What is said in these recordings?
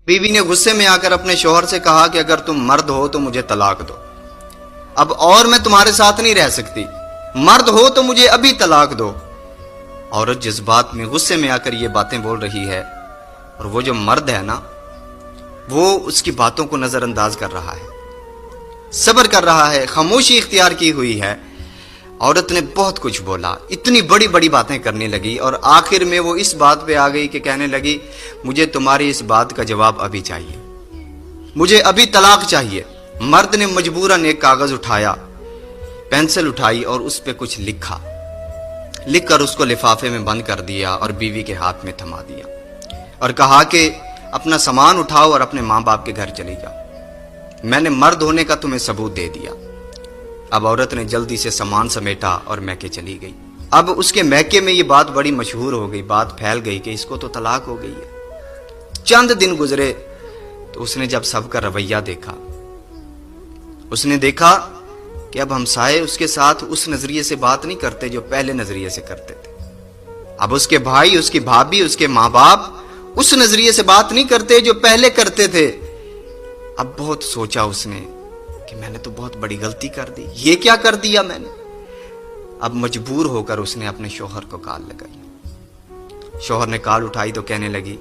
بیوی نے غصے میں آ کر اپنے شوہر سے کہا کہ اگر تم مرد ہو تو مجھے طلاق دو، اب اور میں تمہارے ساتھ نہیں رہ سکتی، مرد ہو تو مجھے ابھی طلاق دو۔ عورت جذبات میں غصے میں آ کر یہ باتیں بول رہی ہے، اور وہ جو مرد ہے نا، وہ اس کی باتوں کو نظر انداز کر رہا ہے، صبر کر رہا ہے، خاموشی اختیار کی ہوئی ہے۔ عورت نے بہت کچھ بولا، اتنی بڑی بڑی باتیں کرنے لگی، اور آخر میں وہ اس بات پہ آ گئی کہ کہنے لگی مجھے تمہاری اس بات کا جواب ابھی چاہیے، مجھے ابھی طلاق چاہیے۔ مرد نے مجبوراً ایک کاغذ اٹھایا، پینسل اٹھائی اور اس پہ کچھ لکھ کر اس کو لفافے میں بند کر دیا اور بیوی کے ہاتھ میں تھما دیا، اور کہا کہ اپنا سامان اٹھاؤ اور اپنے ماں باپ کے گھر چلی جاؤ، میں نے مرد ہونے کا تمہیں ثبوت دے دیا۔ اب عورت نے جلدی سے سامان سمیٹا اور میکے چلی گئی۔ اب اس کے میکے میں یہ بات بڑی مشہور ہو گئی، بات پھیل گئی کہ اس کو تو طلاق ہو گئی ہے۔ چند دن گزرے تو اس نے جب سب کا رویہ دیکھا، اس نے دیکھا کہ اب ہمسائے اس کے ساتھ اس نظریے سے بات نہیں کرتے جو پہلے نظریے سے کرتے تھے، اب اس کے بھائی، اس کی بھابھی، اس کے ماں باپ اس نظریے سے بات نہیں کرتے جو پہلے کرتے تھے۔ اب بہت سوچا اس نے کہ میں نے تو بہت بڑی غلطی کر دی، یہ کیا کر دیا میں نے۔ اب مجبور ہو کر اس نے اپنے شوہر کو کال لگائی۔ شوہر نے کال اٹھائی تو کہنے لگی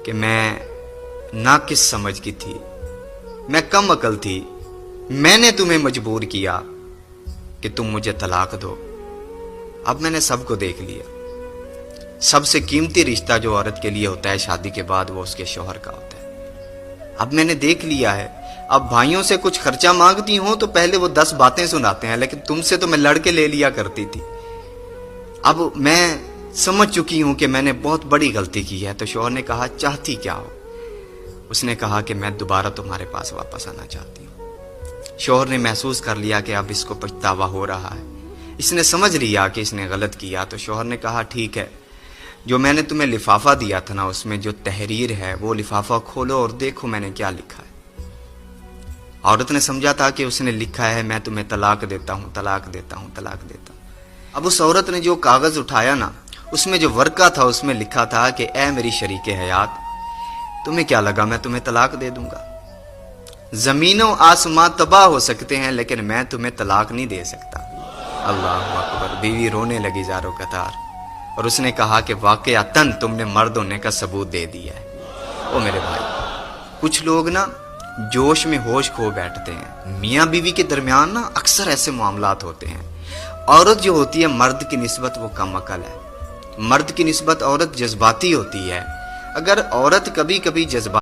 کہ میں ناقص سمجھ کی تھی، میں کم عقل تھی، میں نے تمہیں مجبور کیا کہ تم مجھے طلاق دو۔ اب میں نے سب کو دیکھ لیا، سب سے قیمتی رشتہ جو عورت کے لیے ہوتا ہے شادی کے بعد وہ اس کے شوہر کا ہوتا ہے۔ اب میں نے دیکھ لیا ہے، اب بھائیوں سے کچھ خرچہ مانگتی ہوں تو پہلے وہ 10 باتیں سناتے ہیں، لیکن تم سے تو میں لڑ کے لے لیا کرتی تھی۔ اب میں سمجھ چکی ہوں کہ میں نے بہت بڑی غلطی کی ہے۔ تو شوہر نے کہا چاہتی کیا ہو؟ اس نے کہا کہ میں دوبارہ تمہارے پاس واپس آنا چاہتی ہوں۔ شوہر نے محسوس کر لیا کہ اب اس کو پچھتاوا ہو رہا ہے، اس نے سمجھ لیا کہ اس نے غلط کیا۔ تو شوہر نے کہا ٹھیک ہے، جو میں نے تمہیں لفافہ دیا تھا نا، اس میں جو تحریر ہے وہ لفافہ کھولو اور دیکھو میں نے کیا لکھا ہے۔ عورت نے سمجھا تھا کہ اس نے لکھا ہے میں تمہیں طلاق دیتا ہوں، طلاق دیتا ہوں، طلاق دیتا ہوں۔ اب اس عورت نے جو کاغذ اٹھایا نا، اس میں جو ورقہ تھا اس میں لکھا تھا کہ اے میری شریک حیات، تمہیں کیا لگا میں تمہیں طلاق دے دوں گا؟ زمین و آسماں تباہ ہو سکتے ہیں لیکن میں تمہیں طلاق نہیں دے سکتا۔ اللہ اکبر۔ بیوی رونے لگی زاروں قطار، اور اس نے کہا کہ واقعتاً تم نے مرد ہونے کا ثبوت دے دیا ہے۔ او میرے بھائی، کچھ لوگ نا جوش میں ہوش کھو بیٹھتے ہیں۔ میاں بیوی کے درمیان نا اکثر ایسے معاملات ہوتے ہیں۔ عورت جو ہوتی ہے مرد کی نسبت وہ کم عقل ہے، مرد کی نسبت عورت جذباتی ہوتی ہے۔ اگر عورت کبھی کبھی جذبات